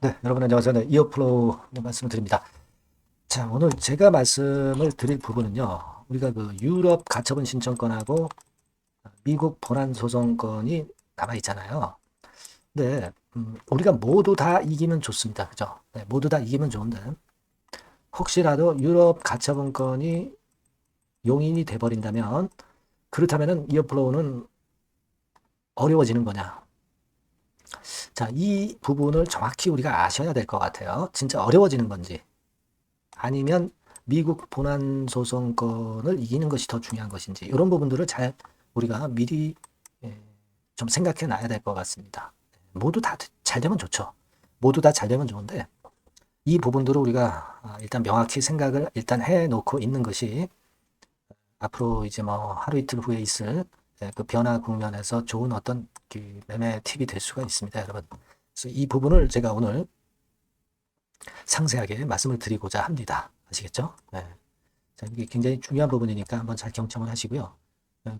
네, 여러분 안녕하세요. 네, 이어플로우 말씀을 드립니다. 자, 오늘 제가 말씀을 드릴 부분은요. 우리가 그 유럽 가처분 신청권하고 미국 본안 소송권이 남아 있잖아요. 근데 우리가 모두 다 이기면 좋습니다. 그죠? 네, 모두 다 이기면 좋은데 혹시라도 유럽 가처분권이 용인이 돼 버린다면 그렇다면은 이어플로우는 어려워지는 거냐? 자, 이 부분을 정확히 우리가 아셔야 될 것 같아요. 진짜 어려워지는 건지. 아니면 미국 본안 소송권을 이기는 것이 더 중요한 것인지 이런 부분들을 잘 우리가 미리 예, 좀 생각해 놔야 될 것 같습니다. 모두 다 잘 되면 좋죠. 모두 다 잘 되면 좋은데 이 부분들을 우리가 일단 명확히 생각을 일단 해 놓고 있는 것이 앞으로 이제 뭐 하루 이틀 후에 있을 그 변화 국면에서 좋은 어떤 그 매매 팁이 될 수가 있습니다, 여러분. 그래서 이 부분을 제가 오늘 상세하게 말씀을 드리고자 합니다. 아시겠죠? 네. 자, 이게 굉장히 중요한 부분이니까 한번 잘 경청을 하시고요.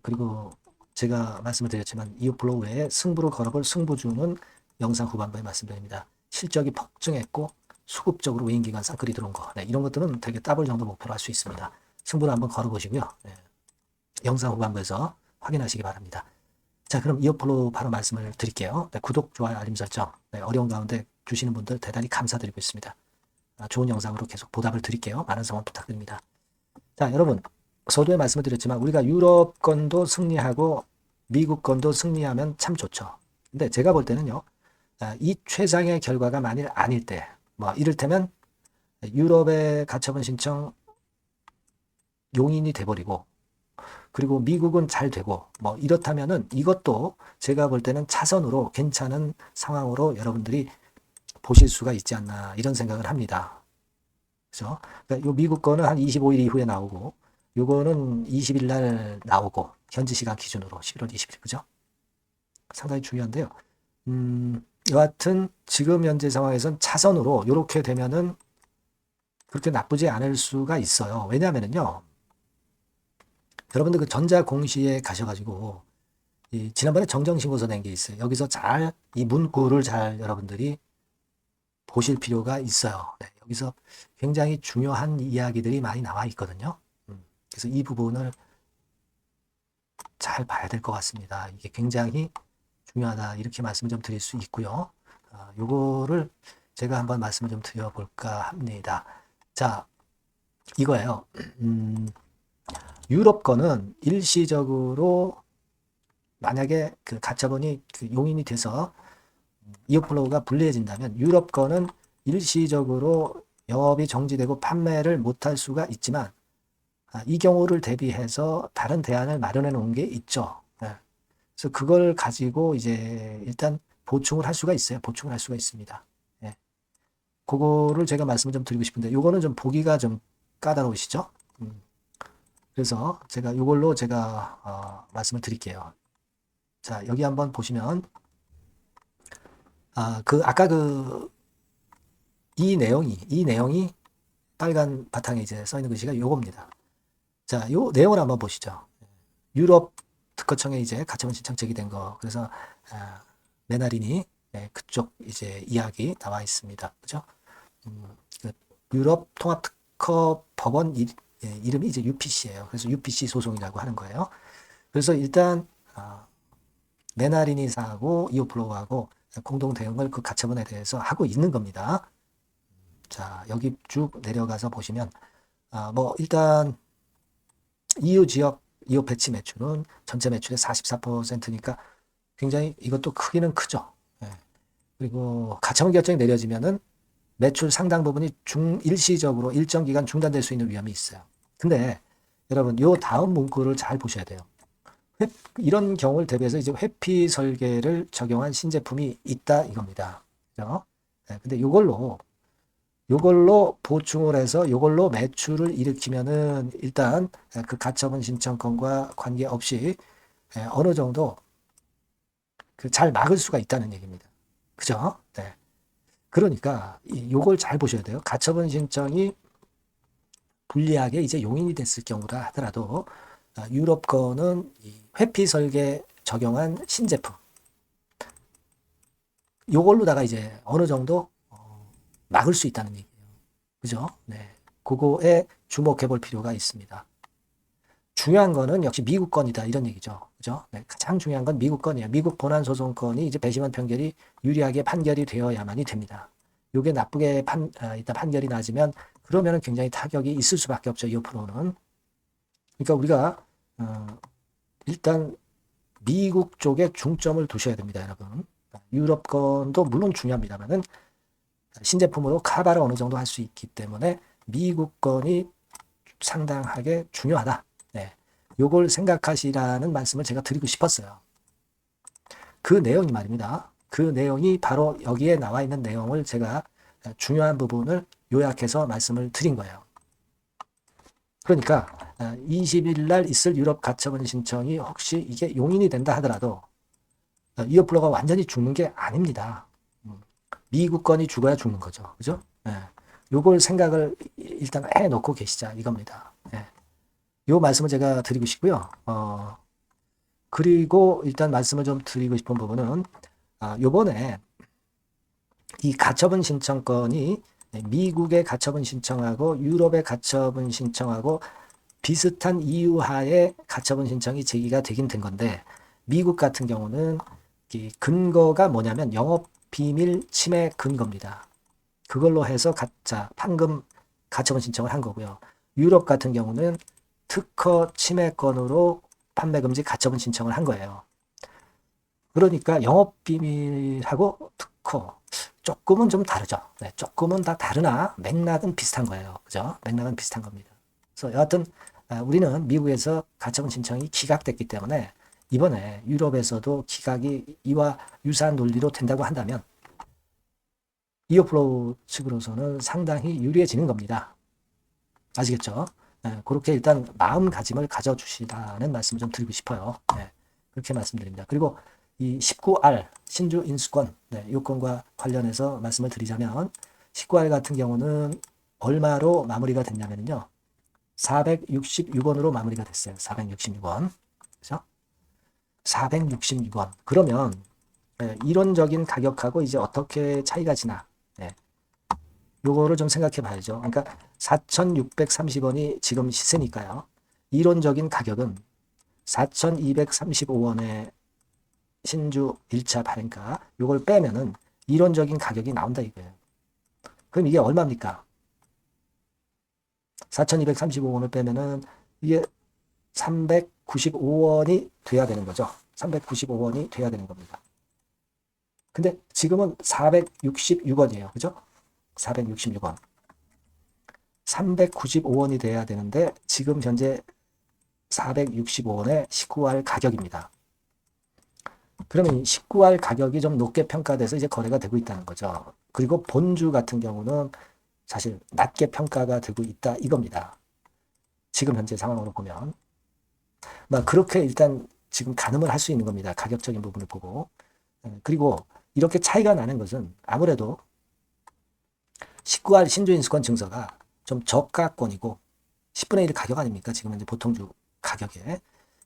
그리고 제가 말씀을 드렸지만 이웃블로우 외에 승부를 걸어볼 승부주는 영상 후반부에 말씀드립니다. 실적이 폭증했고 수급적으로 외인기관 쌍끌이 들어온 거. 네, 이런 것들은 되게 더블 정도 목표로 할 수 있습니다. 승부를 한번 걸어보시고요. 네, 영상 후반부에서 확인하시기 바랍니다. 자, 그럼 이어플로우 바로 말씀을 드릴게요. 네, 구독, 좋아요, 알림 설정. 네, 어려운 가운데 주시는 분들 대단히 감사드리고 있습니다. 좋은 영상으로 계속 보답을 드릴게요. 많은 성원 부탁드립니다. 자, 여러분, 서두에 말씀을 드렸지만 우리가 유럽 건도 승리하고 미국 건도 승리하면 참 좋죠. 근데 제가 볼 때는요, 이 최상의 결과가 만일 아닐 때, 뭐 이를테면 유럽의 가처분 신청 용인이 돼버리고 그리고 미국은 잘 되고 뭐 이렇다면은 이것도 제가 볼 때는 차선으로 괜찮은 상황으로 여러분들이 보실 수가 있지 않나 이런 생각을 합니다. 그죠? 그러니까 요 미국 거는 한 25일 이후에 나오고 요거는 20일 날 나오고 현지 시간 기준으로 11월 20일 그죠? 상당히 중요한데요. 여하튼 지금 현재 상황에선 차선으로 이렇게 되면은 그렇게 나쁘지 않을 수가 있어요. 왜냐하면은요. 여러분들 그 전자 공시에 가셔가지고 지난번에 정정신고서 낸 게 있어요. 여기서 잘 이 문구를 잘 여러분들이 보실 필요가 있어요. 네, 여기서 굉장히 중요한 이야기들이 많이 나와 있거든요. 그래서 이 부분을 잘 봐야 될 것 같습니다. 이게 굉장히 중요하다. 이렇게 말씀을 좀 드릴 수 있고요. 요거를 제가 한번 말씀을 좀 드려볼까 합니다. 자, 이거예요. 유럽 거는 일시적으로 만약에 그 가처분이 그 용인이 돼서 이어플로우가 불리해진다면 유럽 거는 일시적으로 영업이 정지되고 판매를 못할 수가 있지만 이 경우를 대비해서 다른 대안을 마련해 놓은 게 있죠. 네. 그래서 그걸 가지고 이제 일단 보충을 할 수가 있어요. 보충을 할 수가 있습니다. 예. 그거를 제가 말씀을 좀 드리고 싶은데 요거는 좀 보기가 좀 까다로우시죠? 그래서 제가 이걸로 제가 말씀을 드릴게요. 자, 여기 한번 보시면 그 아까 그 이 내용이 빨간 바탕에 이제 써 있는 글씨가 요겁니다. 자, 요 내용을 한번 보시죠. 유럽 특허청에 이제 가처분 신청 제기된 거. 그래서 메나린이 그쪽 이제 이야기 나와 있습니다. 그죠? 그 유럽 통합특허 법원 이름이 이제 UPC예요. 그래서 UPC 소송이라고 하는 거예요. 그래서 일단 메나리니사하고 이오플로우하고 공동 대응을 그 가처분에 대해서 하고 있는 겁니다. 자, 여기 쭉 내려가서 보시면 뭐 일단 EU 지역 EU 배치 매출은 전체 매출의 44%니까 굉장히 이것도 크기는 크죠. 예. 그리고 가처분 결정이 내려지면은 매출 상당 부분이 일시적으로 일정 기간 중단될 수 있는 위험이 있어요. 근데 여러분 요 다음 문구를 잘 보셔야 돼요. 이런 경우를 대비해서 이제 회피 설계를 적용한 신제품이 있다 이겁니다. 그죠? 네, 근데 요걸로 보충을 해서 요걸로 매출을 일으키면은 일단 그 가처분 신청권과 관계없이 어느 정도 그 잘 막을 수가 있다는 얘기입니다. 그죠? 네. 그러니까 요걸 잘 보셔야 돼요. 가처분 신청이 불리하게 이제 용인이 됐을 경우라 하더라도 유럽 거는 회피 설계 적용한 신제품 요걸로다가 이제 어느 정도 막을 수 있다는 얘기예요. 그죠? 네. 그거에 주목해 볼 필요가 있습니다. 중요한 거는 역시 미국 건이다 이런 얘기죠. 그죠? 네, 가장 중요한 건 미국 건이에요. 미국 본안 소송건이 이제 배심원 판결이 유리하게 판결이 되어야만이 됩니다. 요게 나쁘게 일단 판결이 나지면 그러면은 굉장히 타격이 있을 수밖에 없죠. 이 프로는. 그러니까 우리가 일단 미국 쪽에 중점을 두셔야 됩니다, 여러분. 유럽 건도 물론 중요합니다만은 신제품으로 카바를 어느 정도 할 수 있기 때문에 미국 건이 상당하게 중요하다. 네. 요걸 생각하시라는 말씀을 제가 드리고 싶었어요. 그 내용이 말입니다. 그 내용이 바로 여기에 나와 있는 내용을 제가 중요한 부분을 요약해서 말씀을 드린 거예요. 그러니까 20일 날 있을 유럽 가처분 신청이 혹시 이게 용인이 된다 하더라도 이어플러가 완전히 죽는 게 아닙니다. 미국 건이 죽어야 죽는 거죠. 그죠? 네. 요걸 생각을 일단 해놓고 계시자 이겁니다. 네. 요 말씀을 제가 드리고 싶고요. 그리고 일단 말씀을 좀 드리고 싶은 부분은 요번에 이 가처분 신청권이 미국의 가처분 신청하고 유럽의 가처분 신청하고 비슷한 이유 하에 가처분 신청이 제기가 되긴 된 건데 미국 같은 경우는 이 근거가 뭐냐면 영업비밀 침해 근거입니다. 그걸로 해서 판금 가처분 신청을 한 거고요. 유럽 같은 경우는 특허 침해권으로 판매금지 가처분 신청을 한 거예요. 그러니까 영업비밀하고 특허 조금은 좀 다르죠. 네, 조금은 다 다르나 맥락은 비슷한 거예요. 그죠? 맥락은 비슷한 겁니다. 그래서 여하튼 우리는 미국에서 가처분 신청이 기각됐기 때문에 이번에 유럽에서도 기각이 이와 유사한 논리로 된다고 한다면 이어플로우 측으로서는 상당히 유리해지는 겁니다. 아시겠죠? 네, 그렇게 일단 마음가짐을 가져주시라는 말씀을 좀 드리고 싶어요. 네, 그렇게 말씀드립니다. 그리고 이 19R 신주 인수권 요건과 관련해서 말씀을 드리자면 19R 같은 경우는 얼마로 마무리가 됐냐면요. 466원으로 마무리가 됐어요. 466원. 그죠? 466원. 그러면 이론적인 가격하고 이제 어떻게 차이가 지나? 요거를 좀 생각해 봐야죠. 그러니까 4,630원이 지금 시세니까요. 이론적인 가격은 4,235원에 신주 1차 발행가 요걸 빼면은 이론적인 가격이 나온다 이거예요. 그럼 이게 얼마입니까? 4,235원을 빼면은 이게 395원이 돼야 되는 거죠. 395원이 돼야 되는 겁니다. 근데 지금은 466원이에요. 그죠? 466원. 395원이 돼야 되는데 지금 현재 465원의 19알 가격입니다. 그러면 19알 가격이 좀 높게 평가돼서 이제 거래가 되고 있다는 거죠. 그리고 본주 같은 경우는 사실 낮게 평가가 되고 있다 이겁니다. 지금 현재 상황으로 보면. 그렇게 일단 지금 가늠을 할 수 있는 겁니다. 가격적인 부분을 보고. 그리고 이렇게 차이가 나는 것은 아무래도 19알 신주인수권 증서가 좀 저가권이고 10분의 1 가격 아닙니까? 지금 현재 보통주 가격에.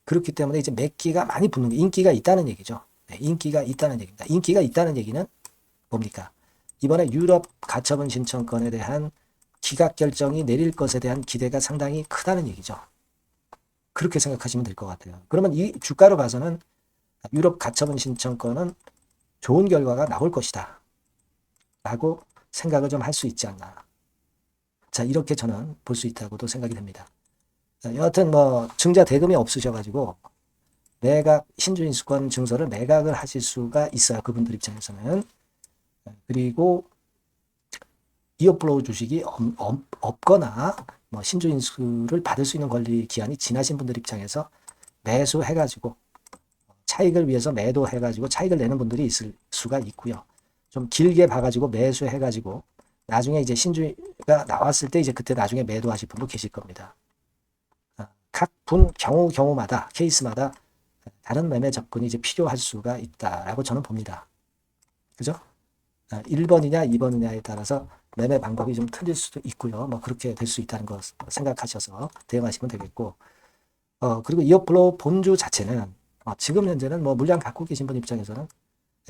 그렇기 때문에 이제 매기가 많이 붙는 게 인기가 있다는 얘기죠. 네, 인기가 있다는 얘기입니다. 인기가 있다는 얘기는 뭡니까? 이번에 유럽 가처분 신청권에 대한 기각 결정이 내릴 것에 대한 기대가 상당히 크다는 얘기죠. 그렇게 생각하시면 될 것 같아요. 그러면 이 주가로 봐서는 유럽 가처분 신청권은 좋은 결과가 나올 것이다 라고 생각을 좀 할 수 있지 않나. 자, 이렇게 저는 볼 수 있다고도 생각이 됩니다. 여하튼 증자 대금이 없으셔가지고 매각 신주인수권 증서를 매각을 하실 수가 있어요. 그분들 입장에서는. 그리고 이어플로우 주식이 없거나 신주인수를 받을 수 있는 권리 기한이 지나신 분들 입장에서 매수해가지고 차익을 위해서 매도해가지고 차익을 내는 분들이 있을 수가 있고요. 좀 길게 봐가지고 매수해가지고 나중에 이제 신주가 나왔을 때 이제 그때 나중에 매도하실 분도 계실 겁니다. 각 분 경우마다 케이스마다 다른 매매 접근이 이제 필요할 수가 있다라고 저는 봅니다. 그죠? 1번이냐 2번이냐에 따라서 매매 방법이 좀 틀릴 수도 있고요. 그렇게 될 수 있다는 거 생각하셔서 대응하시면 되겠고, 그리고 이어플로우 본주 자체는 지금 현재는 물량 갖고 계신 분 입장에서는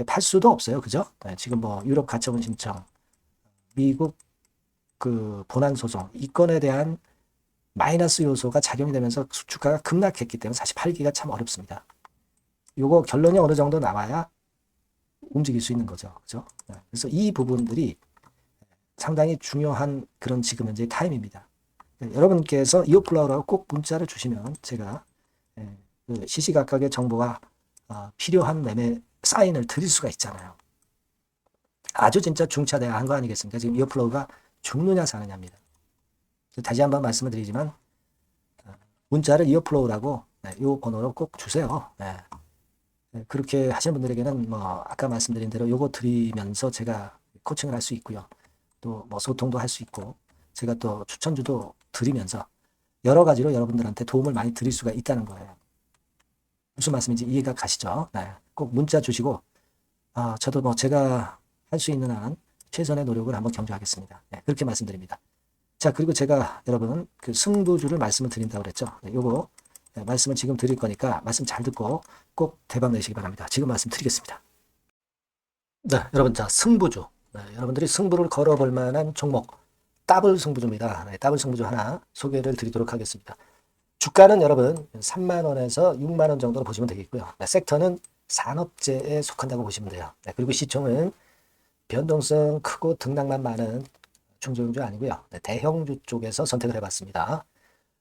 팔 수도 없어요. 그죠? 지금 유럽 가처분 신청 미국 그 본안 소송 이 건에 대한 마이너스 요소가 작용이 되면서 주가가 급락했기 때문에 사실 팔기가 참 어렵습니다. 요거 결론이 어느 정도 나와야 움직일 수 있는 거죠. 그죠? 그래서 이 부분들이 상당히 중요한 그런 지금 현재 타임입니다. 여러분께서 이오플라워라고 꼭 문자를 주시면 제가 그 시시각각의 정보가 필요한 매매 사인을 드릴 수가 있잖아요. 아주 진짜 중차대한 거 아니겠습니까? 지금 이오플라워가 죽느냐 사느냐입니다. 다시 한번 말씀을 드리지만 문자를 이어플로우라고 이 번호로 꼭 주세요. 그렇게 하시는 분들에게는 뭐 아까 말씀드린 대로 요거 드리면서 제가 코칭을 할 수 있고요. 또 뭐 소통도 할 수 있고 제가 또 추천주도 드리면서 여러 가지로 여러분들한테 도움을 많이 드릴 수가 있다는 거예요. 무슨 말씀인지 이해가 가시죠? 꼭 문자 주시고 저도 뭐 제가 할 수 있는 한 최선의 노력을 한번 경주하겠습니다. 그렇게 말씀드립니다. 자, 그리고 제가 여러분 그 승부주를 말씀을 드린다고 그랬죠. 요거 말씀을 지금 드릴 거니까 말씀 잘 듣고 꼭 대박 내시기 바랍니다. 지금 말씀 드리겠습니다. 네, 여러분 자 승부주. 여러분들이 승부를 걸어볼 만한 종목 더블 승부주입니다. 더블 승부주 하나 소개를 드리도록 하겠습니다. 주가는 여러분 3만 원에서 6만 원 정도로 보시면 되겠고요. 섹터는 산업재에 속한다고 보시면 돼요. 그리고 시총은 변동성 크고 등락만 많은 중소형주 아니고요. 대형주 쪽에서 선택을 해봤습니다.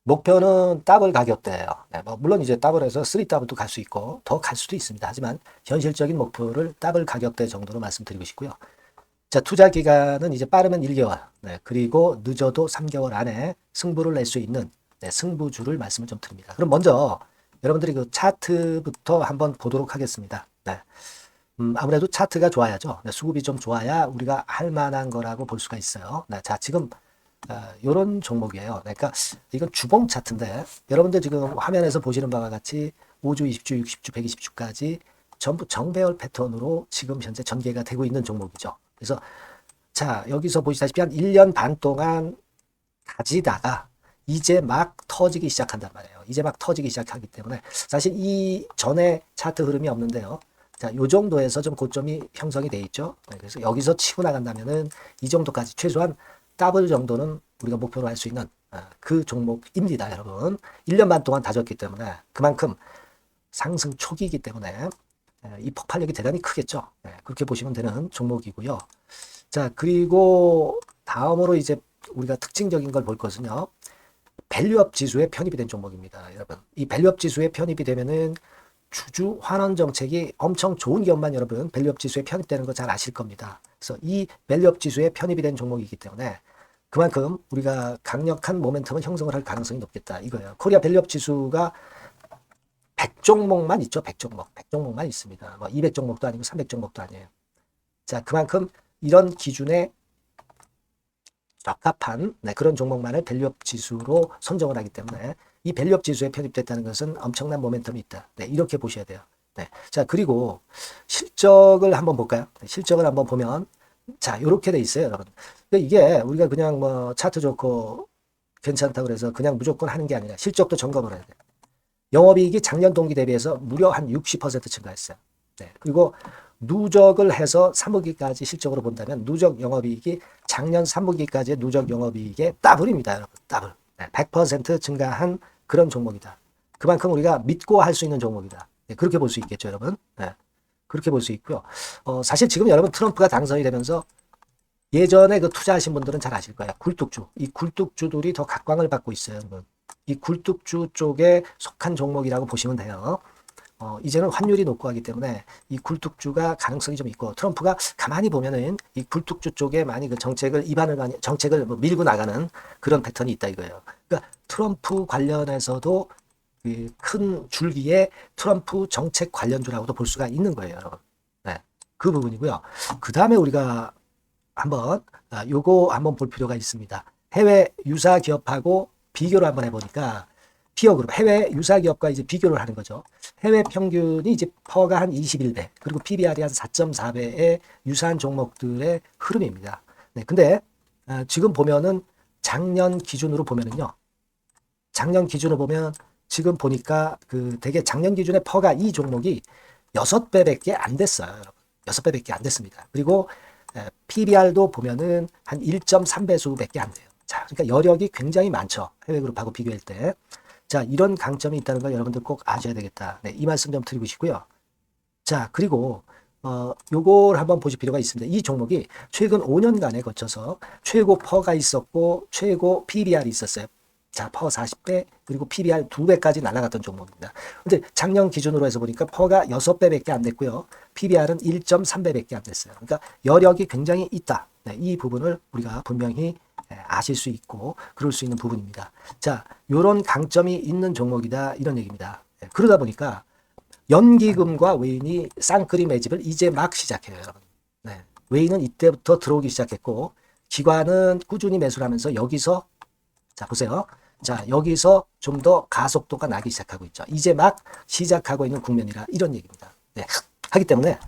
목표는 더블 가격대예요. 뭐 물론 이제 더블에서 3더블도 갈 수 있고 더 갈 수도 있습니다. 하지만 현실적인 목표를 더블 가격대 정도로 말씀드리고 싶고요. 자, 투자 기간은 이제 빠르면 1개월, 그리고 늦어도 3개월 안에 승부를 낼 수 있는 승부주를 말씀을 좀 드립니다. 그럼 먼저 여러분들이 그 차트부터 한번 보도록 하겠습니다. 아무래도 차트가 좋아야죠. 수급이 좀 좋아야 우리가 할 만한 거라고 볼 수가 있어요. 자, 지금 이런 종목이에요. 그러니까 이건 주봉 차트인데 여러분들 지금 화면에서 보시는 바와 같이 5주, 20주, 60주, 120주까지 전부 정배열 패턴으로 지금 현재 전개가 되고 있는 종목이죠. 그래서 자, 여기서 보시다시피 한 1년 반 동안 가지다가 이제 막 터지기 시작한단 말이에요. 이제 막 터지기 시작하기 때문에 사실 이 전에 차트 흐름이 없는데요. 자, 요 정도에서 좀 고점이 형성이 돼 있죠. 그래서 여기서 치고 나간다면은 이 정도까지 최소한 더블 정도는 우리가 목표로 할 수 있는 그 종목입니다, 여러분. 1년 반 동안 다졌기 때문에 그만큼 상승 초기이기 때문에 이 폭발력이 대단히 크겠죠. 그렇게 보시면 되는 종목이고요. 자, 그리고 다음으로 이제 우리가 특징적인 걸 볼 것은요. 밸류업 지수에 편입이 된 종목입니다, 여러분. 이 밸류업 지수에 편입이 되면은 주주 환원 정책이 엄청 좋은 기업만 여러분 밸류업 지수에 편입되는 거 잘 아실 겁니다. 그래서 이 밸류업 지수에 편입이 된 종목이기 때문에 그만큼 우리가 강력한 모멘텀을 형성을 할 가능성이 높겠다 이거예요. 코리아 밸류업 지수가 100종목만 있죠. 100종목. 100종목만 있습니다. 뭐 200종목도 아니고 300종목도 아니에요. 자, 그만큼 이런 기준에 적합한 그런 종목만을 밸류업 지수로 선정을 하기 때문에 이 밸류업 지수에 편입됐다는 것은 엄청난 모멘텀이 있다. 이렇게 보셔야 돼요. 자, 그리고 실적을 한번 볼까요? 실적을 한번 보면 자, 이렇게 돼 있어요, 여러분. 이게 우리가 그냥 뭐 차트 좋고 괜찮다고 그래서 그냥 무조건 하는 게 아니라 실적도 점검을 해야 돼요. 영업이익이 작년 동기 대비해서 무려 한 60% 증가했어요. 그리고 누적을 해서 3분기까지 실적으로 본다면 누적 영업이익이 작년 3분기까지의 누적 영업이익의 더블입니다, 여러분. 더블. 100% 증가한 그런 종목이다. 그만큼 우리가 믿고 할 수 있는 종목이다. 그렇게 볼 수 있겠죠, 여러분. 그렇게 볼 수 있고요. 사실 지금 여러분 트럼프가 당선이 되면서 예전에 그 투자하신 분들은 잘 아실 거예요. 굴뚝주. 이 굴뚝주들이 더 각광을 받고 있어요, 여러분. 이 굴뚝주 쪽에 속한 종목이라고 보시면 돼요. 이제는 환율이 높고 하기 때문에 이 굴뚝주가 가능성이 좀 있고 트럼프가 가만히 보면은 이 굴뚝주 쪽에 많이 그 정책을 정책을 밀고 나가는 그런 패턴이 있다 이거예요. 그러니까 트럼프 관련해서도 그 큰 줄기에 트럼프 정책 관련주라고도 볼 수가 있는 거예요, 여러분. 그 부분이고요. 그 다음에 우리가 한번 요거 한번 볼 필요가 있습니다. 해외 유사 기업하고 비교를 한번 해보니까 피어그룹 해외 유사 기업과 이제 비교를 하는 거죠. 해외 평균이 이제 퍼가 한 21배, 그리고 PBR이 한 4.4배의 유사한 종목들의 흐름입니다. 근데 지금 보면은 작년 기준으로 보면은요. 작년 기준으로 보면 지금 보니까 그 되게 작년 기준의 퍼가 이 종목이 6배밖에 안 됐어요. 6배밖에 안 됐습니다. 그리고 PBR도 보면은 한 1.3배수밖에 안 돼요. 자, 그러니까 여력이 굉장히 많죠. 해외 그룹하고 비교할 때. 자, 이런 강점이 있다는 걸 여러분들 꼭 아셔야 되겠다. 네, 이 말씀 좀 드리고 싶고요. 자, 그리고 요걸 한번 보실 필요가 있습니다. 이 종목이 최근 5년간에 거쳐서 최고 퍼가 있었고 최고 PBR이 있었어요. 자, 퍼 40배 그리고 PBR 2배까지 날아갔던 종목입니다. 근데 작년 기준으로 해서 보니까 퍼가 6배밖에 안 됐고요. PBR은 1.3배밖에 안 됐어요. 그러니까 여력이 굉장히 있다. 네, 이 부분을 우리가 분명히 아실 수 있고 그럴 수 있는 부분입니다. 자, 요런 강점이 있는 종목이다 이런 얘기입니다. 그러다 보니까 연기금과 외인이 쌍끌이 매집을 이제 막 시작해요, 여러분. 네. 외인은 이때부터 들어오기 시작했고 기관은 꾸준히 매수를 하면서 여기서 자 보세요. 자 여기서 좀 더 가속도가 나기 시작하고 있죠. 이제 막 시작하고 있는 국면이라 이런 얘기입니다. 네. 하기 때문에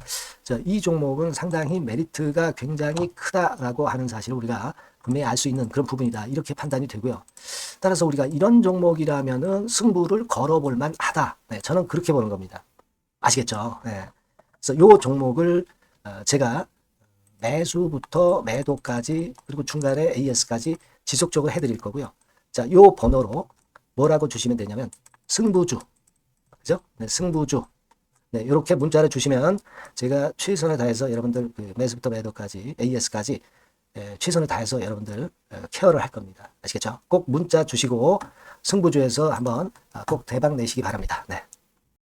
자, 이 종목은 상당히 메리트가 굉장히 크다라고 하는 사실을 우리가 분명히 알 수 있는 그런 부분이다. 이렇게 판단이 되고요. 따라서 우리가 이런 종목이라면은 승부를 걸어볼 만하다. 네, 저는 그렇게 보는 겁니다. 아시겠죠? 네. 그래서 이 종목을 제가 매수부터 매도까지 그리고 중간에 AS까지 지속적으로 해드릴 거고요. 자, 요 번호로 뭐라고 주시면 되냐면 승부주, 그죠? 네, 승부주. 네, 이렇게 문자를 주시면 제가 최선을 다해서 여러분들 그 매수부터 매도까지 AS까지 최선을 다해서 여러분들 케어를 할 겁니다. 아시겠죠? 꼭 문자 주시고 승부주에서 한번 꼭 대박 내시기 바랍니다. 네.